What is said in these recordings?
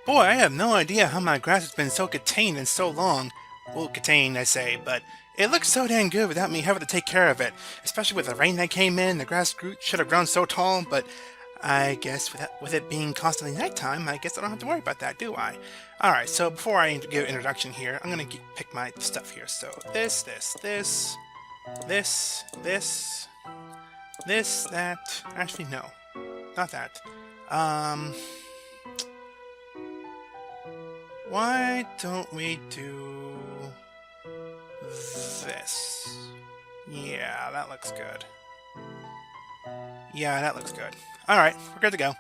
Boy, I have no idea how my grass has been so contained and so long. Well, contained, I say, but it looks so damn good without me having to take care of it. Especially with the rain that came in, the grass should have grown so tall, but I guess with it being constantly nighttime, I guess I don't have to worry about that, do I? Alright, so before I give an introduction here, I'm gonna pick my stuff here. So, this, that. Actually, no. Not that. Why don't we do this? Yeah, that looks good. Yeah, that looks good. Alright, we're good to go.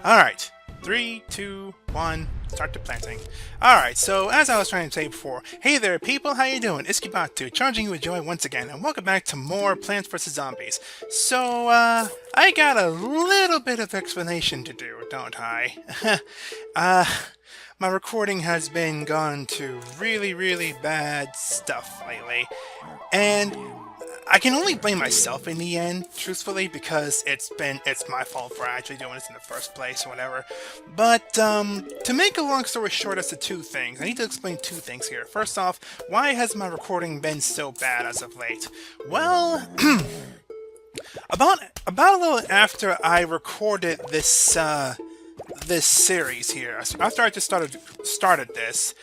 Alright, 3, 2, 1, start the planting. Alright, so as I was trying to say before, hey there people, how you doing? It's Kibatu, charging you with joy once again, and welcome back to more Plants vs. Zombies. So, I got a little bit of explanation to do, don't I? My recording has been gone to really bad stuff lately, and I can only blame myself in the end, truthfully, because it's my fault for actually doing this in the first place or whatever. But, to make a long story short as to two things, I need to explain two things here. First off, why has my recording been so bad as of late? Well, about a little after I recorded this series here, after I just started this,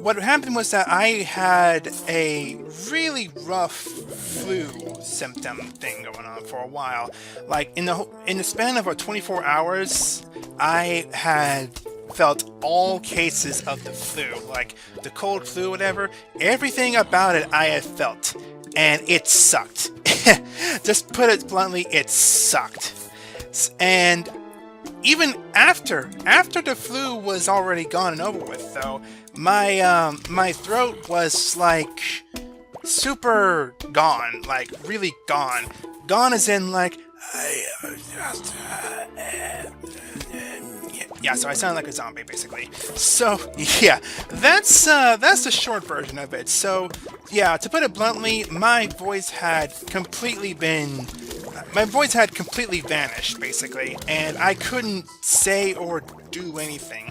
what happened was that I had a really rough flu symptom thing going on for a while. Like in the span of 24 hours, I had felt all cases of the flu, like the cold flu, whatever. Everything about it I had felt, and it sucked. Just put it bluntly, it sucked. And even after the flu was already gone and over with, though, my throat was like super gone, like really gone. Gone as in like yeah, so I sound like a zombie basically. So yeah, that's the short version of it. So yeah, to put it bluntly, my voice had completely vanished basically, and I couldn't say or do anything.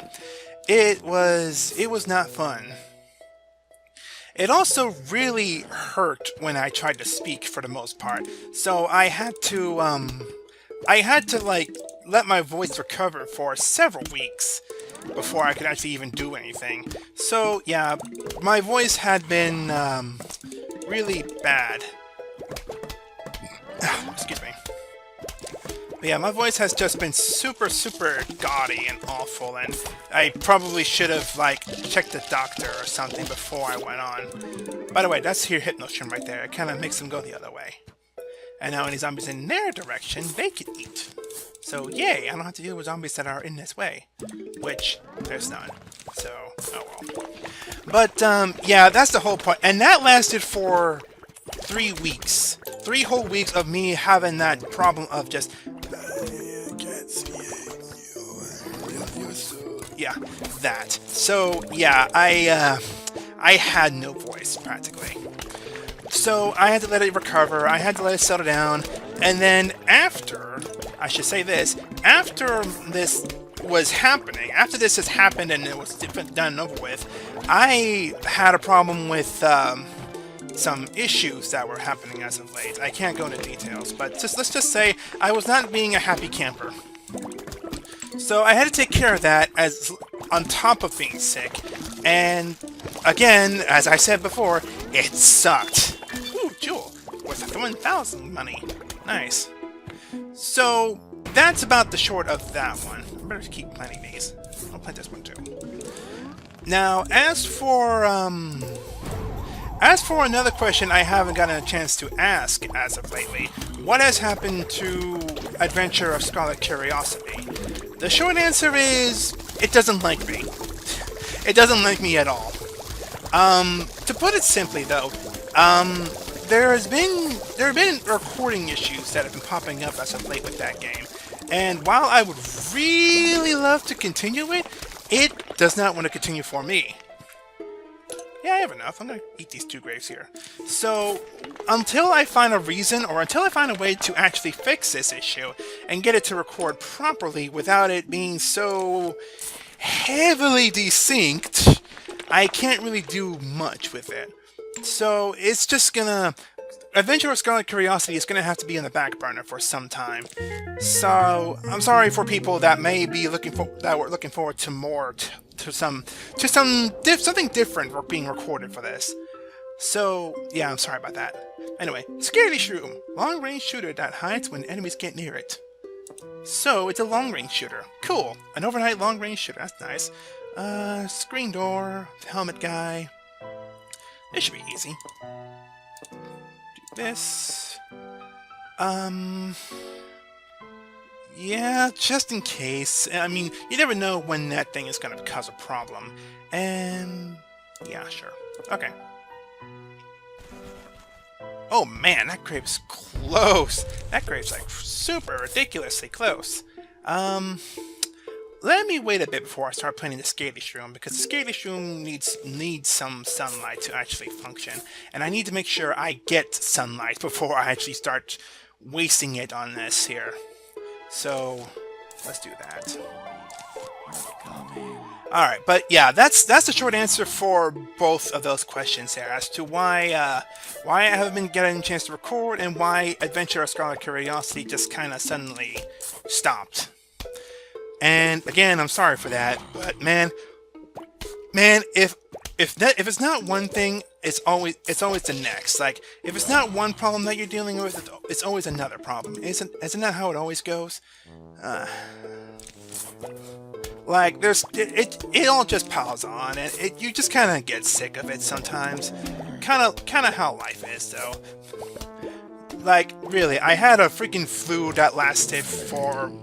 It was not fun. It also really hurt when I tried to speak for the most part. So I had to like let my voice recover for several weeks before I could actually even do anything. So yeah, my voice had been really bad. Excuse me. But yeah, my voice has just been super gaudy and awful, and I probably should have like checked the doctor or something before I went on. By the way, that's your Hypnotion right there. It kind of makes them go the other way. And now any zombies in their direction, they can eat. So yay, I don't have to deal with zombies that are in this way. Which, there's none. So, oh well. But, yeah, that's the whole point. And that lasted for 3 weeks. 3 whole weeks of me having that problem of just... yeah, that. So, yeah, I had no voice, practically. So, I had to let it recover, I had to let it settle down, and then after, I should say this, after this was happening, after this has happened and it was done and over with, I had a problem with, some issues that were happening as of late. I can't go into details, but let's just say I was not being a happy camper. So I had to take care of that as on top of being sick, and again, as I said before, it sucked. Ooh, jewel worth 1,000 money. Nice. So that's about the short of that one. I better keep planting these. I'll plant this one too. Now, as for another question I haven't gotten a chance to ask as of lately, what has happened to Adventure of Scarlet Curiosity? The short answer is, it doesn't like me. It doesn't like me at all. To put it simply though, there have been recording issues that have been popping up as of late with that game. And while I would really love to continue it, it does not want to continue for me. Yeah, I have enough. I'm going to eat these 2 grapes here. So, until I find a reason, or until I find a way to actually fix this issue, and get it to record properly without it being so heavily desynced, I can't really do much with it. So it's just gonna... Adventure of Scarlet Curiosity is gonna have to be in the back burner for some time. So I'm sorry for people that may be looking forward to more, something different being recorded for this. So yeah, I'm sorry about that. Anyway, Scaredy Shroom, long-range shooter that hides when enemies get near it. So it's a long-range shooter. Cool, an overnight long-range shooter. That's nice. Screen door, helmet guy. This should be easy. Do this. Yeah, just in case. I mean, you never know when that thing is going to cause a problem. And yeah, sure. Okay. Oh man, that grave's close. That grave's like super ridiculously close. Let me wait a bit before I start planting the Scaredy Shroom, because the Scaredy Shroom needs some sunlight to actually function, and I need to make sure I get sunlight before I actually start wasting it on this here. So let's do that. Alright, but yeah, that's the short answer for both of those questions there, as to why I haven't been getting a chance to record, and why Adventure of Scarlet Curiosity just kind of suddenly stopped. And again, I'm sorry for that, but man, if it's not one thing, it's always the next. Like, if it's not one problem that you're dealing with, it's always another problem. Isn't that how it always goes? Like, it all just piles on, and you just kind of get sick of it sometimes. Kind of how life is, though. Like, really, I had a freaking flu that lasted for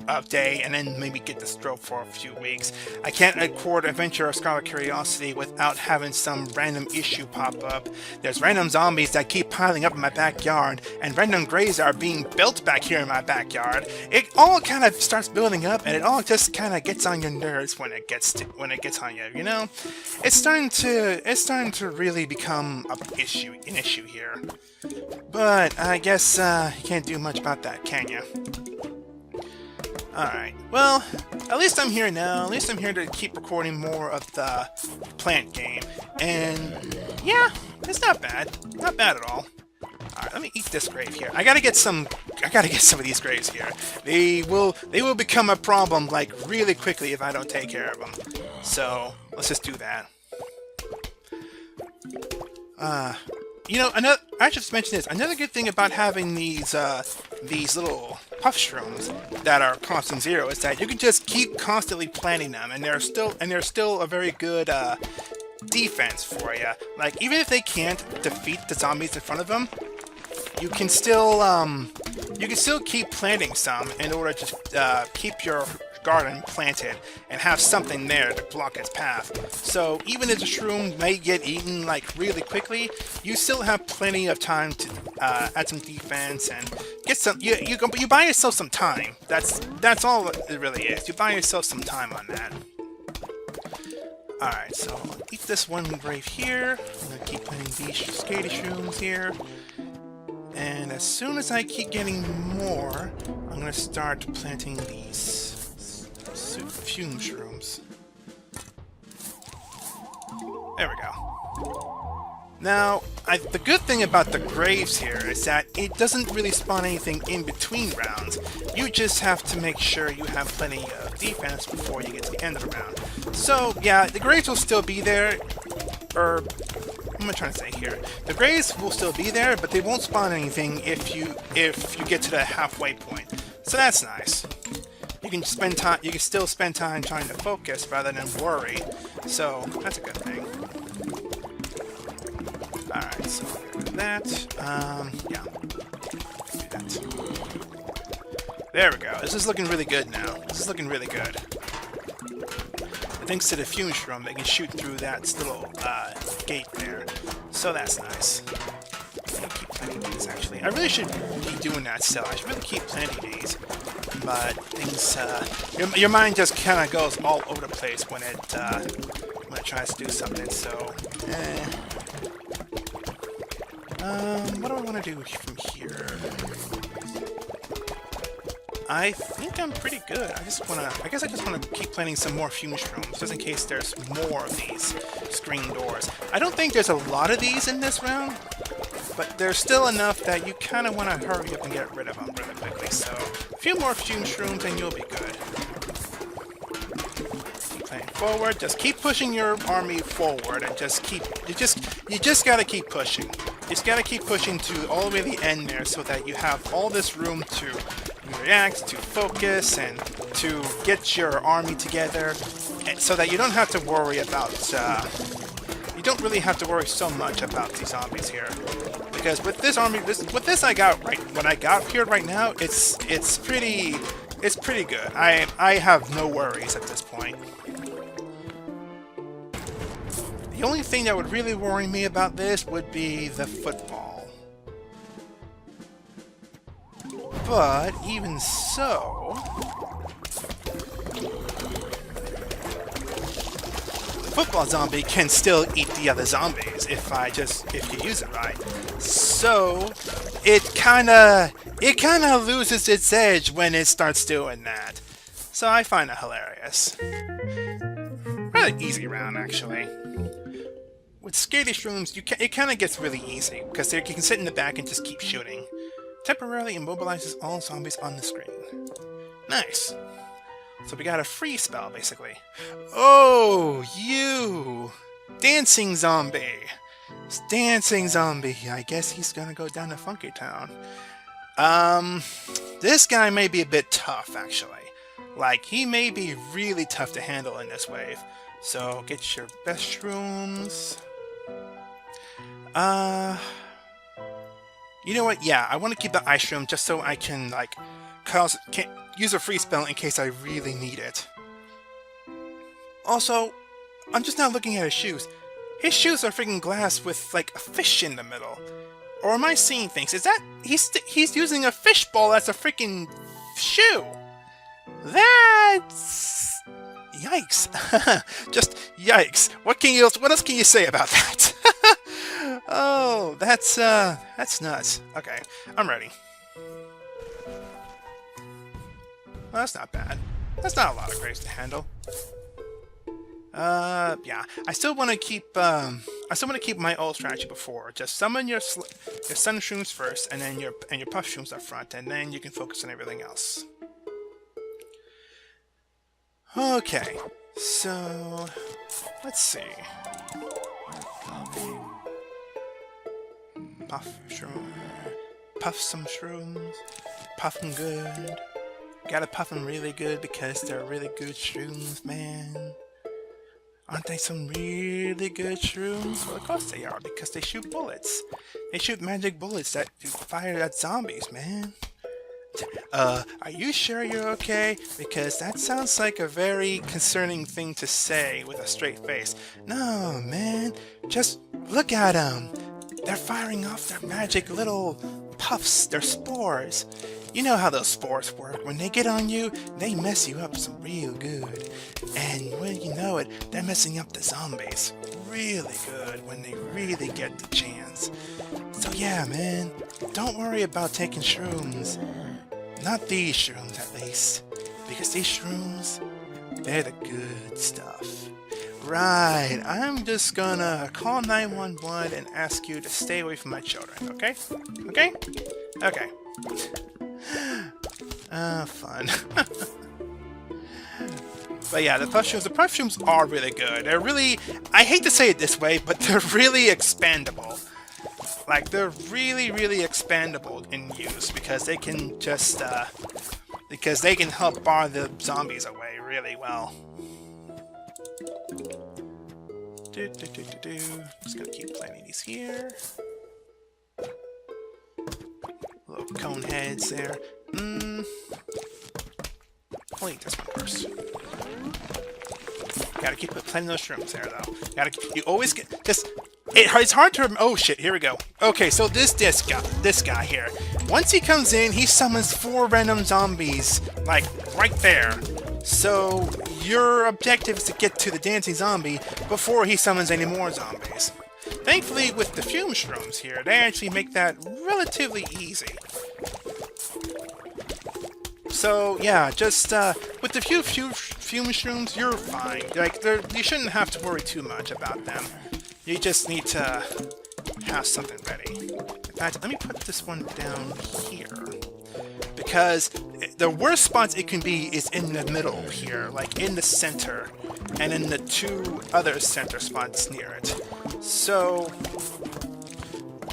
a day, and then maybe get the stroke for a few weeks. I can't record Adventure of Scarlet Curiosity without having some random issue pop up. There's random zombies that keep piling up in my backyard, and random graves are being built back here in my backyard. It all kind of starts building up, and it all just kind of gets on your nerves when it gets on you. You know, it's starting to really become an issue here. But I guess you can't do much about that, can you? Alright, well, at least I'm here now. At least I'm here to keep recording more of the plant game. And yeah, it's not bad. Not bad at all. Alright, let me eat this grave here. I gotta get some of these graves here. They will become a problem, like, really quickly if I don't take care of them. So, let's just do that. You know, I should just mention this. Another good thing about having these little puff shrooms that are constant zero is that you can just keep constantly planting them, and they're still a very good defense for you. Like, even if they can't defeat the zombies in front of them, you can still keep planting some in order to keep your garden planted and have something there to block its path. So even if the shroom may get eaten like really quickly, you still have plenty of time to add some defense and get some. You buy yourself some time. That's all it really is. You buy yourself some time on that. All right, so I'll eat this one grave here. I'm gonna keep planting these Scaredy Shrooms here. And as soon as I keep getting more, I'm gonna start planting these fume shrooms. There we go. Now, the good thing about the graves here is that it doesn't really spawn anything in between rounds. You just have to make sure you have plenty of defense before you get to the end of the round. So, yeah, the graves will still be there, or what am I trying to say here? The graves will still be there, but they won't spawn anything if you get to the halfway point. So that's nice. You can still spend time trying to focus rather than worry. So that's a good thing. Alright, so get rid of that. Yeah. Do that. There we go. This is looking really good now. This is looking really good. Thanks to the fume shroom, they can shoot through that little gate there. So that's nice. I'm gonna keep planting these, actually. I really should be doing that still. I should really keep planting these. But things, your mind just kind of goes all over the place when it tries to do something. So, what do I want to do from here? I think I'm pretty good. I guess I just wanna keep planting some more fume shrooms, just in case there's more of these screen doors. I don't think there's a lot of these in this round, but there's still enough that you kinda wanna hurry up and get rid of them really quickly. So, a few more fume shrooms and you'll be good. Keep playing forward, just keep pushing your army forward, and you just gotta keep pushing. You just gotta keep pushing to all the way to the end there, so that you have all this room to react, to focus, and to get your army together, so that you don't have to worry about, you don't really have to worry so much about these zombies here. Because with this army, with this I got right, what I got here right now, it's pretty good. I have no worries at this point. The only thing that would really worry me about this would be the football. But even so, the football zombie can still eat the other zombies if you use it right. So it kinda loses its edge when it starts doing that. So I find it hilarious. Rather easy round, actually. With Scaredy Shrooms, it kind of gets really easy, because you can sit in the back and just keep shooting. Temporarily immobilizes all zombies on the screen. Nice. So we got a free spell, basically. Oh, you! Dancing zombie! Dancing zombie. I guess he's gonna go down to Funky Town. This guy may be a bit tough, actually. Like, he may be really tough to handle in this wave. So, get your best shrooms. You know what? Yeah, I want to keep the ice shroom just so I can, like, use a free spell in case I really need it. Also, I'm just now looking at his shoes. His shoes are freaking glass with, like, a fish in the middle. Or am I seeing things? Is that... He's using a fishbowl as a freaking shoe! That's... Yikes. Just yikes. What else can you say about that? Oh, that's nuts. Okay, I'm ready. Well, that's not bad. That's not a lot of graves to handle. Yeah. I still want to keep my old strategy before. Just summon your sun shrooms first, and then your puff shrooms up front, and then you can focus on everything else. Okay, so let's see. Puff some shrooms. Puff them good. Gotta puff them really good because they're really good shrooms, man. Aren't they some really good shrooms? Well, of course they are, because they shoot bullets. They shoot magic bullets that fire at zombies, man. Are you sure you're okay? Because that sounds like a very concerning thing to say with a straight face. No, man. Just look at them. They're firing off their magic little puffs, their spores. You know how those spores work. When they get on you, they mess you up some real good. And when you know it, they're messing up the zombies really good when they really get the chance. So yeah, man, don't worry about taking shrooms. Not these shrooms, at least. Because these shrooms, they're the good stuff. Right, I'm just gonna call 911 and ask you to stay away from my children, okay? Okay? Okay. Fun. But yeah, the puff shrooms are really good. They're really, I hate to say it this way, but they're really expandable. Like, they're really, really expandable in use, because they can just, because they can help bar the zombies away really well. Just gonna keep planting these here. Little cone heads there. I'll eat this one first. Gotta keep planting those shrooms there, though. You always get just. It's hard to. Oh shit! Here we go. Okay, so this guy here. Once he comes in, he summons 4 random zombies, like right there. So your objective is to get to the dancing zombie before he summons any more zombies. Thankfully, with the fume shrooms here, they actually make that relatively easy. So yeah, just with the few mushrooms, you're fine. Like you shouldn't have to worry too much about them. You just need to have something ready. In fact, let me put this one down here, because the worst spots it can be is in the middle here, like in the center, and in the two other center spots near it. So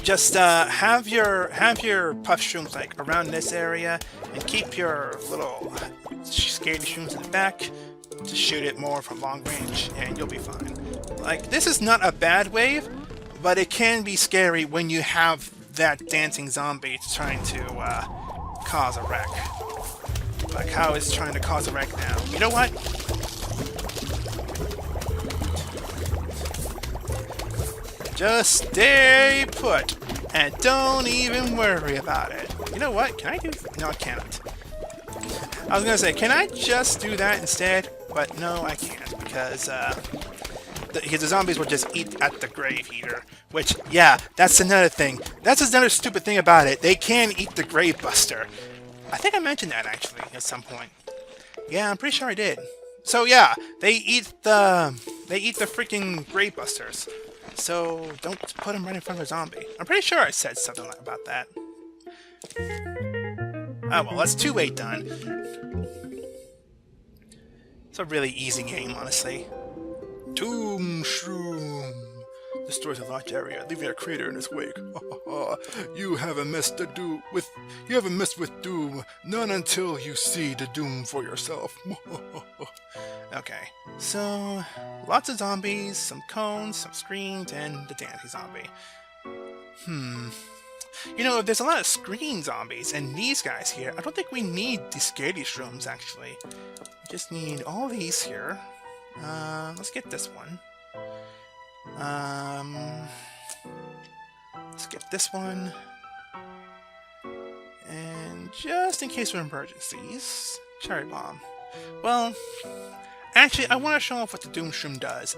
just have your puff shrooms like around this area, and keep your little scary shrooms in the back to shoot it more from long range, and you'll be fine. Like, this is not a bad wave, but it can be scary when you have that dancing zombie trying to cause a wreck. Like how it's trying to cause a wreck now. You know what? Just stay put and don't even worry about it. You know what? Can I do... No, I cannot. I was gonna say, can I just do that instead? But no, I can't, because the zombies will just eat at the grave eater. Which, yeah, that's another thing. That's another stupid thing about it. They can eat the grave buster. I think I mentioned that, actually, at some point. Yeah, I'm pretty sure I did. So, yeah, they eat the freaking grave busters. So, don't put them right in front of a zombie. I'm pretty sure I said something about that. Oh, well, that's 2-way done. It's a really easy game, honestly. Tomb Shroom destroys a large area, leaving a crater in its wake. You haven't messed with doom. None until you see the doom for yourself. Okay, so lots of zombies, some cones, some screens, and the dancing zombie. You know, if there's a lot of screen zombies and these guys here, I don't think we need the scaredy shrooms, actually. We just need all these here. Let's get this one. Let's get this one. And just in case of emergencies, cherry bomb. Well, actually, I want to show off what the Doom Shroom does.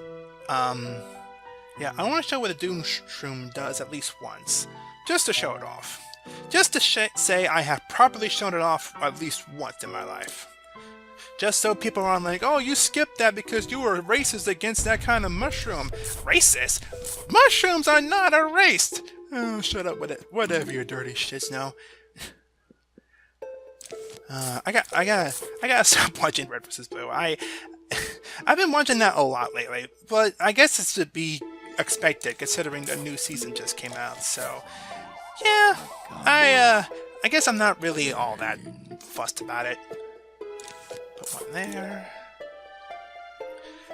Yeah, I want to show what the Doom Shroom does at least once. Just to show it off. Just to say I have properly shown it off at least once in my life. Just so people aren't like, oh, you skipped that because you were racist against that kind of mushroom. Racist? Mushrooms are not erased! Oh, shut up with it. Whatever, you dirty shits know. I gotta stop watching Red vs. Blue. I've been watching that a lot lately, but I guess it's to be expected considering the new season just came out, so yeah, I guess I'm not really all that fussed about it. Put one there.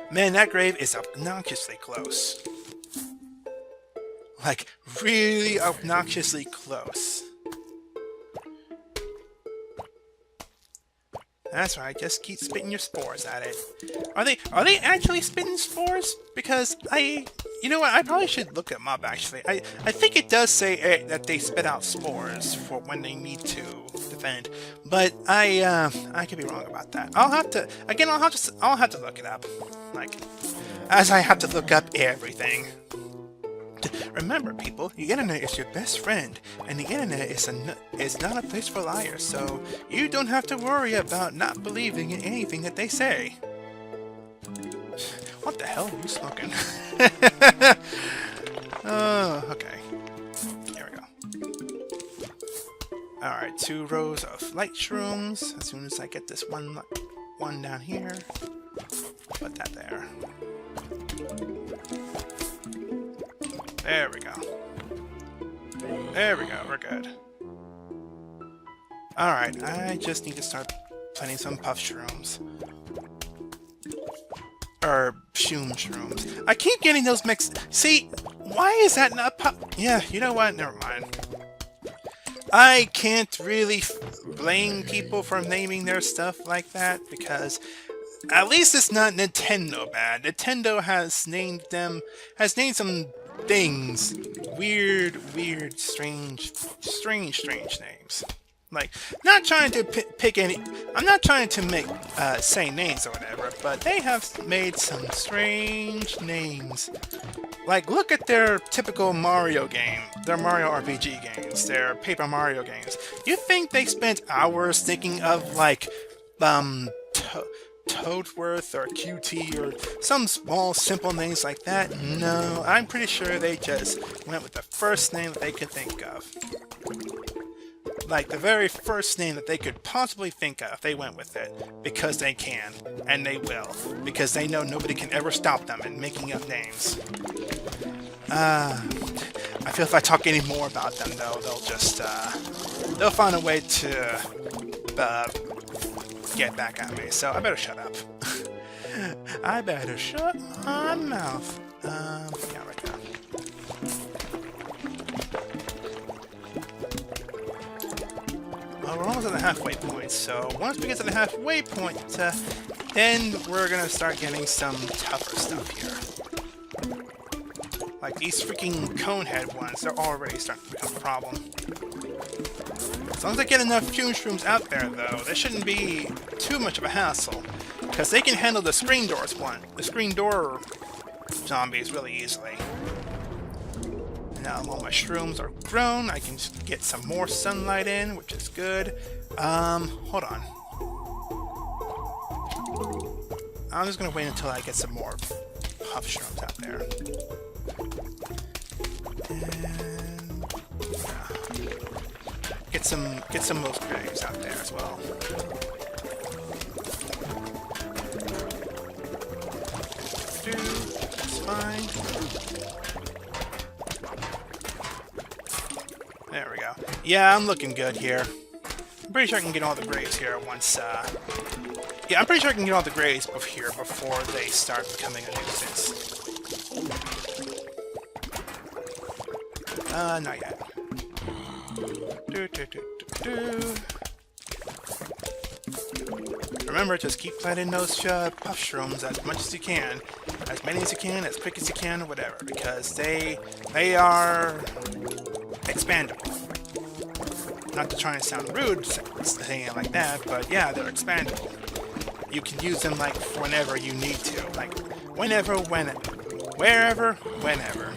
Man, that grave is obnoxiously close. Like, really obnoxiously close. That's right, just keep spitting your spores at it. Are they actually spitting spores? Because you know what, I probably should look them up, actually. I think it does say that they spit out spores for when they need to defend, but I could be wrong about that. I'll have to look it up, like, as I have to look up everything. Remember, people, the internet is your best friend, and the internet is not a place for liars, so you don't have to worry about not believing in anything that they say. What the hell are you smoking? Oh, okay. Here we go. Alright, 2 rows of light shrooms. As soon as I get this one down here, put that there. There we go. There we go, we're good. Alright, I just need to start putting some puff shrooms. Or shrooms. I keep getting those mixed. See, why is that not puff? Yeah, you know what? Never mind. I can't really blame people for naming their stuff like that, because at least it's not Nintendo bad. Nintendo has named some things. Weird, strange names. Like, not trying to pick any... I'm not trying to say names or whatever, but they have made some strange names. Like, look at their typical Mario game, their Mario RPG games, their Paper Mario games. You think they spent hours thinking of, like, Toadworth or QT or some small, simple names like that? No, I'm pretty sure they just went with the first name that they could think of. Like, the very first name that they could possibly think of, they went with it. Because they can. And they will. Because they know nobody can ever stop them in making up names. I feel if I talk any more about them, though, they'll just, they'll find a way to, get back at me. So I better shut up. I better shut my mouth. Yeah, right there. Well, we're almost at the halfway point, so once we get to the halfway point, then we're gonna start getting some tougher stuff here. Like these freaking conehead ones, they're already starting to become a problem. As long as I get enough shrooms out there, though, there shouldn't be too much of a hassle. Because they can handle the screen door zombies really easily. Now all my shrooms are grown, I can just get some more sunlight in, which is good. Hold on. I'm just gonna wait until I get some more puff shrooms out there. And get some most graves out there as well. That's fine. There we go. Yeah, I'm looking good here. I'm pretty sure I can get all the graves here once, yeah, I'm pretty sure I can get all the graves here before they start becoming a nuisance. Not yet. Remember, just keep planting those puff shrooms as much as you can. As many as you can, as quick as you can, whatever. Because they are expandable. Not to try and sound rude saying it like that, but yeah, they're expandable. You can use them like whenever you need to. Like whenever, wherever, whenever.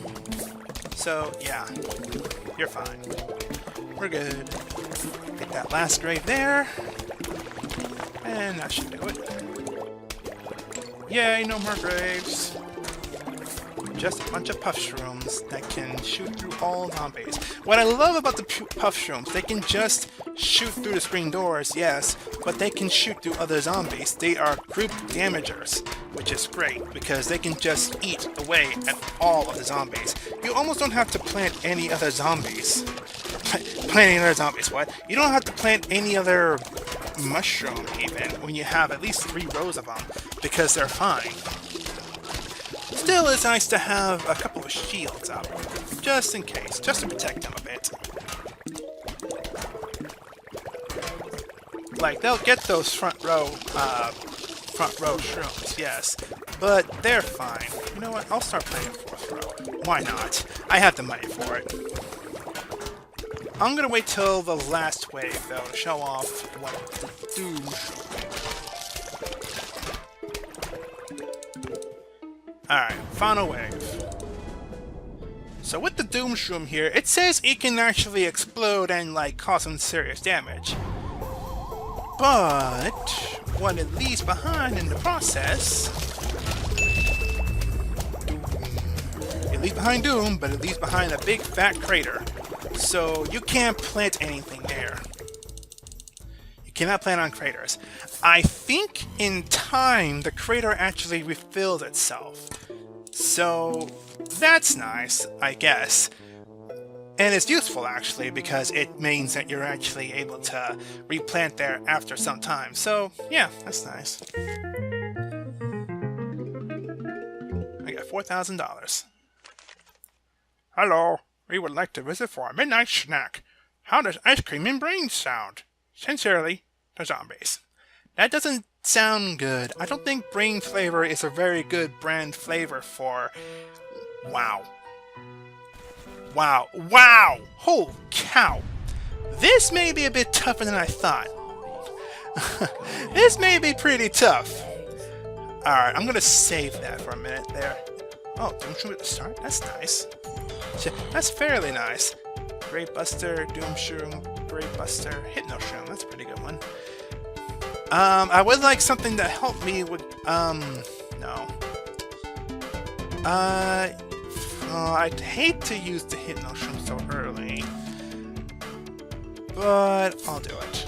So yeah, you're fine. We're good. Get that last grave there. And that should do it. Yay, no more graves. Just a bunch of puff shrooms that can shoot through all zombies. What I love about the puff shrooms, they can just shoot through the screen doors, yes, but they can shoot through other zombies. They are group damagers, which is great, because they can just eat away at all of the zombies. You almost don't have to plant any other zombies. Plant any other zombies, what? You don't have to plant any other mushroom, even, when you have at least 3 rows of them, because they're fine. Still, it's nice to have a couple of shields up, just in case, just to protect them a bit. Like, they'll get those front row shrooms, yes, but they're fine. You know what? I'll start playing 4th row. Why not? I have the money for it. I'm gonna wait till the last wave, though, to show off what the Doom Alright, final wave. So with the Doom Shroom here, it says it can actually explode and, like, cause some serious damage. But what it leaves behind in the process... It leaves behind Doom, but it leaves behind a big fat crater. So you can't plant anything there. You cannot plant on craters. I think in time the crater actually refills itself. So that's nice, I guess. And it's useful actually, because it means that you're actually able to replant there after some time. So yeah, that's nice. I got $4,000. Hello. We would like to visit for a midnight snack. How does ice cream and brains sound? Sincerely, the zombies. That doesn't sound good. I don't think brain flavor is a very good brand flavor for... Wow. Wow. Wow! Holy cow! This may be a bit tougher than I thought. This may be pretty tough. Alright, I'm gonna save that for a minute there. Oh, Doom Shroom at the start? That's nice. That's fairly nice. Great Buster, Doom Shroom, Great Buster, Hypno Shroom. That's a pretty good one. I would like something to help me with, no. I'd hate to use the Hypno Shroom so early, but I'll do it.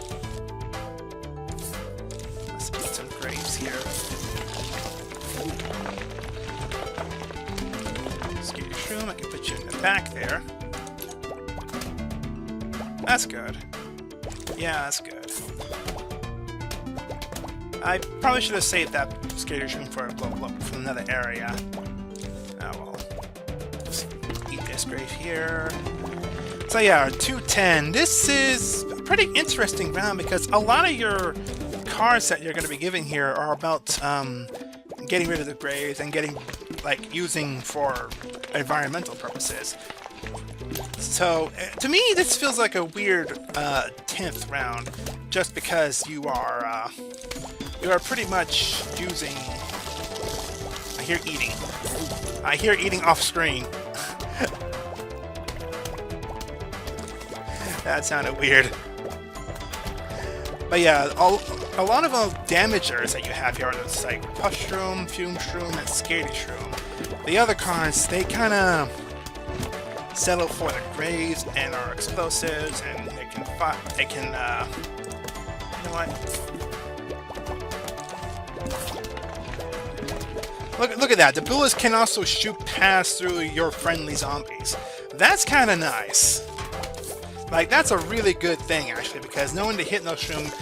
Let's put some graves here. Skate Shroom, I can put you in the back there. That's good. Yeah, that's good. I probably should have saved that Skater Shroom for a blow up from another area. Oh well. Just eat this grave here. So yeah, 210. This is a pretty interesting round because a lot of your cards that you're going to be giving here are about getting rid of the graves and getting, like, using for environmental purposes. So, to me, this feels like a weird 10th round, just because you are pretty much using... I hear eating. I hear eating off screen. That sounded weird. But yeah, a lot of the damagers that you have here are those, like, Push Shroom, Fume Shroom, and Skatey Shroom. The other cards, they kind of settle for the graves and are explosives, and they can fight. They can, you know what? Look at that. The bullets can also shoot past through your friendly zombies. That's kind of nice. Like, that's a really good thing, actually, because knowing the Hypno Shroom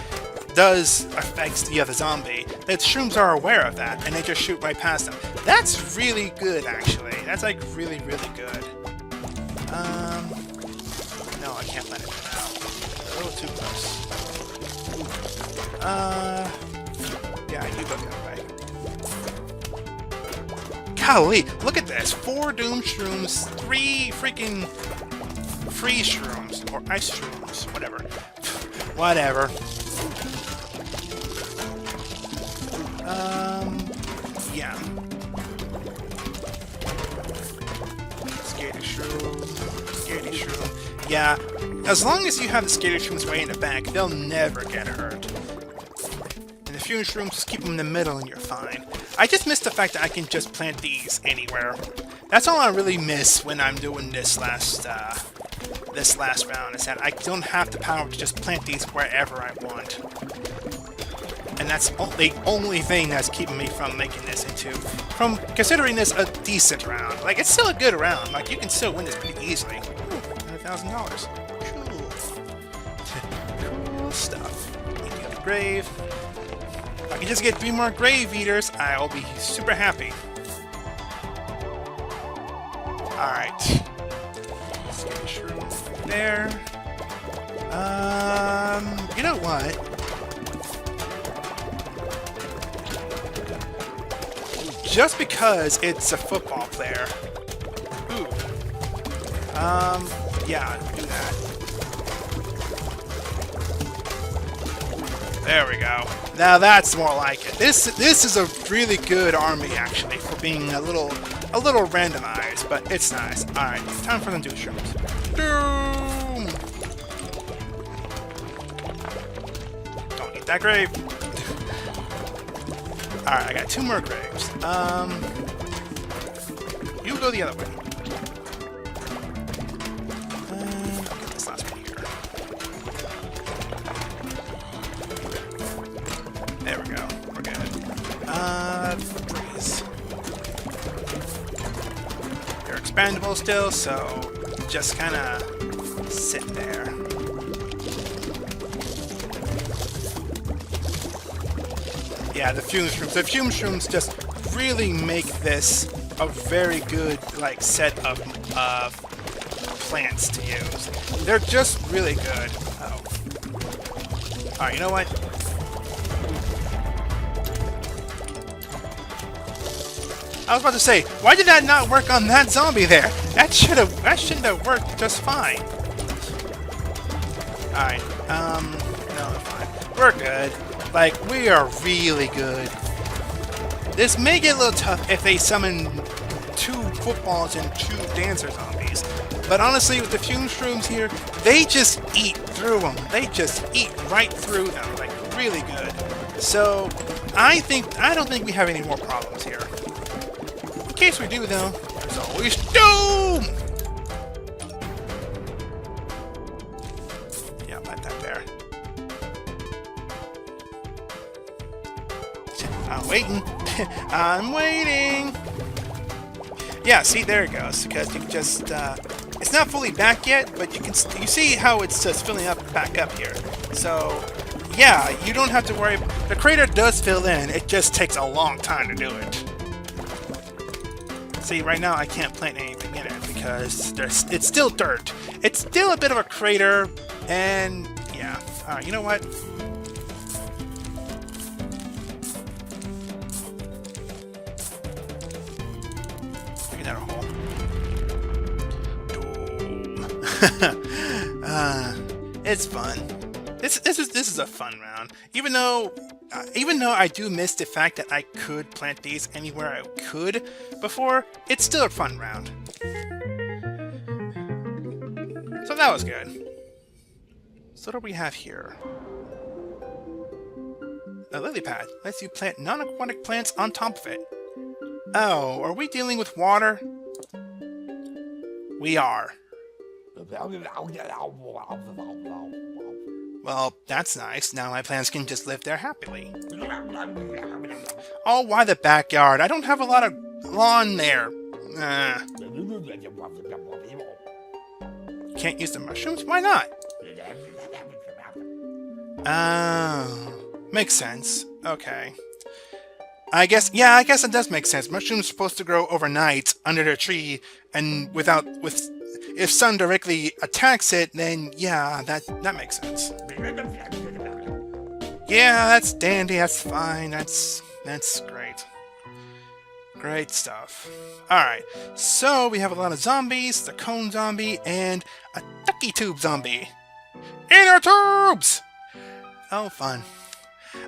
does affect the other zombie, the Shrooms are aware of that, and they just shoot right past them. That's really good, actually. That's, like, really, really good. No, I can't let it out. A little too close. Yeah, you go that way. Golly, look at this. 4 Doom Shrooms, 3 freaking Freeze Shrooms, or Ice Shrooms, whatever. Whatever. Yeah. Skater Shroom, Skater Shroom. Yeah, as long as you have the Skater Shrooms way in the back, they'll never get hurt. And the Fume Shrooms, just keep them in the middle and you're fine. I just miss the fact that I can just plant these anywhere. That's all I really miss when I'm doing this last round, is that I don't have the power to just plant these wherever I want. And that's the only thing that's keeping me from making this from considering this a decent round. Like, it's still a good round. Like, you can still win this pretty easily. Ooh, $100,000. Cool. Cool stuff. Eating up the grave. If I can just get 3 more grave eaters, I'll be super happy. Alright. Let's get a shroom there. You know what? Just because it's a football player. Ooh. Yeah, do that. There we go. Now that's more like it. This is a really good army, actually, for being a little randomized, but it's nice. Alright, time for them to do shrooms. Doom! Don't eat that grave. Alright, I got 2 more graves. You go the other way. Get this last one here. There we go. We're good. Freeze. They're expandable still, so just kind of sit there. Yeah, the Fume Shrooms. The Fume Shrooms just really make this a very good, like, set of plants to use. They're just really good. Oh. Alright, you know what? I was about to say, why did that not work on that zombie there? That shouldn't have worked just fine. Alright, no, fine. We're good. Like, we are really good. This may get a little tough if they summon 2 footballs and 2 dancer zombies. But honestly, with the fume shrooms here, they just eat through them. They just eat right through them, like really good. So I don't think we have any more problems here. In case we do, though, there's always Doom. Yeah, let that there. I'm waiting. I'm waiting. Yeah, see, there it goes. Because you just, it's not fully back yet, but you see how it's just filling up back up here. So, yeah, you don't have to worry. The crater does fill in. It just takes a long time to do it. See, right now I can't plant anything in it because it's still dirt. It's still a bit of a crater, and yeah. All right, you know what? It's fun. This is a fun round. Even though I do miss the fact that I could plant these anywhere I could before, it's still a fun round. So that was good. So what do we have here? A lily pad lets you plant non-aquatic plants on top of it. Oh, are we dealing with water? We are. Well, that's nice. Now my plants can just live there happily. Oh, why the backyard? I don't have a lot of lawn there. Can't use the mushrooms? Why not? Makes sense. Okay. I guess it does make sense. Mushrooms are supposed to grow overnight under the tree, and if sun directly attacks it, then yeah, that makes sense. Yeah, that's dandy. That's fine. That's great. Great stuff. All right, so we have a lot of zombies: the cone zombie and a ducky tube zombie. Inner tubes. Oh, fun.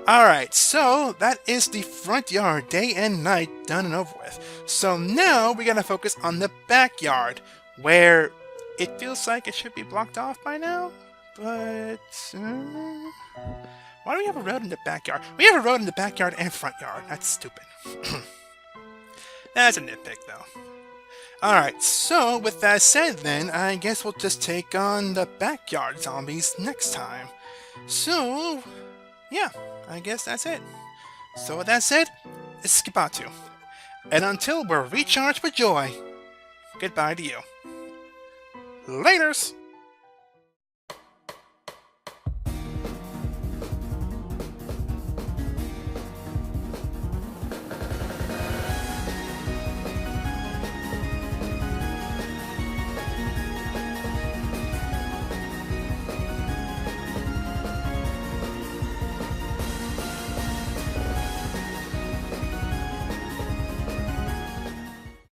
Alright, so that is the front yard, day and night, done and over with. So now we gotta focus on the backyard, where it feels like it should be blocked off by now, but... why do we have a road in the backyard? We have a road in the backyard and front yard. That's stupid. That's a nitpick, though. Alright, so with that said then, I guess we'll just take on the backyard zombies next time. So... yeah, I guess that's it. So with that said, it's Kibatu. And until we're recharged with joy, goodbye to you. Laters!